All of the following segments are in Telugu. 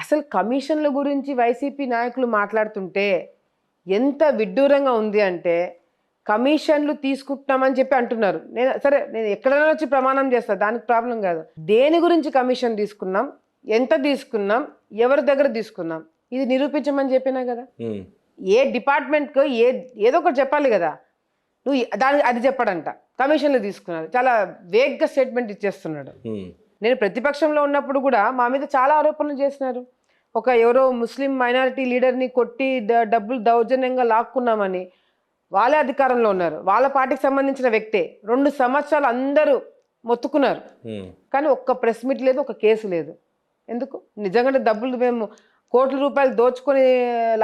అసలు కమిషన్ల గురించి వైసీపీ నాయకులు మాట్లాడుతుంటే ఎంత విడ్డూరంగా ఉంది అంటే, కమిషన్లు తీసుకుంటున్నామని చెప్పి అంటున్నారు. నేను ఎక్కడైనా వచ్చి ప్రమాణం చేస్తా, దానికి ప్రాబ్లం కాదు. దేని గురించి కమిషన్ తీసుకున్నాం, ఎంత తీసుకున్నాం, ఎవరి దగ్గర తీసుకున్నాం, ఇది నిరూపించమని చెప్పినా కదా. ఏ డిపార్ట్మెంట్కు ఏదో ఒకటి చెప్పాలి కదా. నువ్వు అది చెప్పాడంట, కమిషన్లు తీసుకున్నారు, చాలా వేగ్గా స్టేట్మెంట్ ఇచ్చేస్తున్నాడు. నేను ప్రతిపక్షంలో ఉన్నప్పుడు కూడా మా మీద చాలా ఆరోపణలు చేసినారు. ఎవరో ముస్లిం మైనారిటీ లీడర్ని కొట్టి డబ్బులు దౌర్జన్యంగా లాక్కున్నామని. వాళ్ళే అధికారంలో ఉన్నారు, వాళ్ళ పార్టీకి సంబంధించిన వ్యక్తే. 2 సంవత్సరాలు అందరూ మొత్తుకున్నారు, కానీ ఒక్క ప్రెస్ మీట్ లేదు, ఒక కేసు లేదు. ఎందుకు? నిజంగా డబ్బులు మేము కోట్ల రూపాయలు దోచుకొని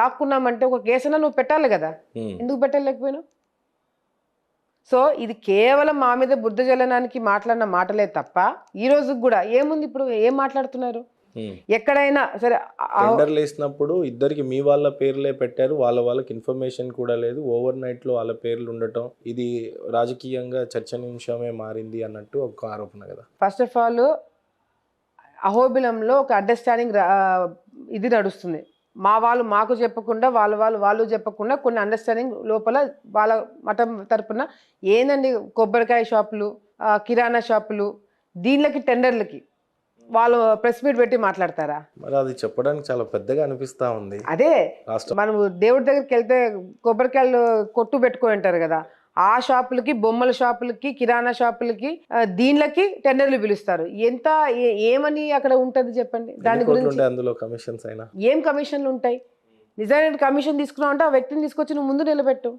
లాక్కున్నామంటే ఒక కేసునా నువ్వు పెట్టాలి కదా, ఎందుకు పెట్టలేకపోయినావు? సో ఇది కేవలం మా మీద బుద్ధ జల్లనానికి మాట్లాడిన మాటలే తప్ప ఈ రోజు కూడా ఏముంది. ఇప్పుడు ఏం మాట్లాడుతున్నారు? ఎక్కడైనా సరే టెండర్లు వేసినప్పుడు ఇద్దరికి మీ వాళ్ళ పేర్లే పెట్టారు, వాళ్ళకి ఇన్ఫర్మేషన్ కూడా లేదు, ఓవర్ నైట్ లో వాళ్ళ పేర్లు ఉండటం, ఇది రాజకీయంగా చర్చనీయాంశమే మారింది అన్నట్టు ఒక ఆరోపణ కదా. ఫస్ట్ ఆఫ్ ఆల్ అహోబిలంలో ఒక అండర్స్టాండింగ్ ఇది నడుస్తుంది. వాళ్ళు మాకు చెప్పకుండా వాళ్ళు చెప్పకుండా కొన్ని అండర్స్టాండింగ్ లోపల వాళ్ళ మతం తరపున ఏందండి, కొబ్బరికాయ షాపులు, కిరాణా షాపులు, దీనిలకి టెండర్లకి వాళ్ళు ప్రెస్ మీట్ పెట్టి మాట్లాడతారా? మరి అది చెప్పడానికి చాలా పెద్దగా అనిపిస్తా ఉంది. అదే మనం దేవుడి దగ్గరికి వెళ్తే కొబ్బరికాయలు కొట్టు పెట్టుకొని ఉంటారు కదా, ఆ షాపులకి, బొమ్మల షాపులకి, కిరాణా షాపులకి, దీనిలకి టెండర్లు పిలుస్తారు. ఎంత ఏమని అక్కడ ఉంటది చెప్పండి? దాని గురించి అందులో కమిషన్స్ అయినా ఏం కమిషన్లు ఉంటాయి? నిజమైన కమిషన్ తీసుకున్నావు అంటే ఆ వ్యక్తిని తీసుకొచ్చి నువ్వు ముందు నిలబెట్టు.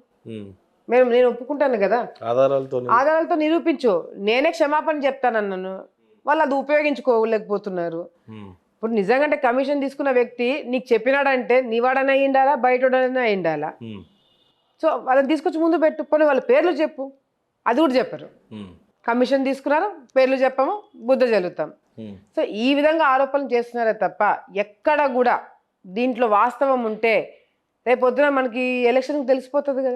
నేను ఒప్పుకుంటాను కదా, ఆధారాలతో నిరూపించు. నేనే క్షమాపణ చెప్తానన్నాను, వాళ్ళు అది ఉపయోగించుకోలేకపోతున్నారు. ఇప్పుడు నిజంగా కమిషన్ తీసుకున్న వ్యక్తి నీకు చెప్పినాడంటే నీవాడనే అయ్యిండాలా, బయటోడనే అయ్యిండాలా. సో వాళ్ళని తీసుకొచ్చి ముందు పెట్టు. పోనీ వాళ్ళ పేర్లు చెప్పు, అది కూడా చెప్పరు. కమిషన్ తీసుకున్నారు, పేర్లు చెప్పాము, బుద్ధ జల్లుతాం. సో ఈ విధంగా ఆరోపణలు చేస్తున్నారే తప్ప ఎక్కడ కూడా దీంట్లో వాస్తవం ఉంటే రేపు పొద్దున మనకి ఎలక్షన్కి తెలిసిపోతుంది కదా.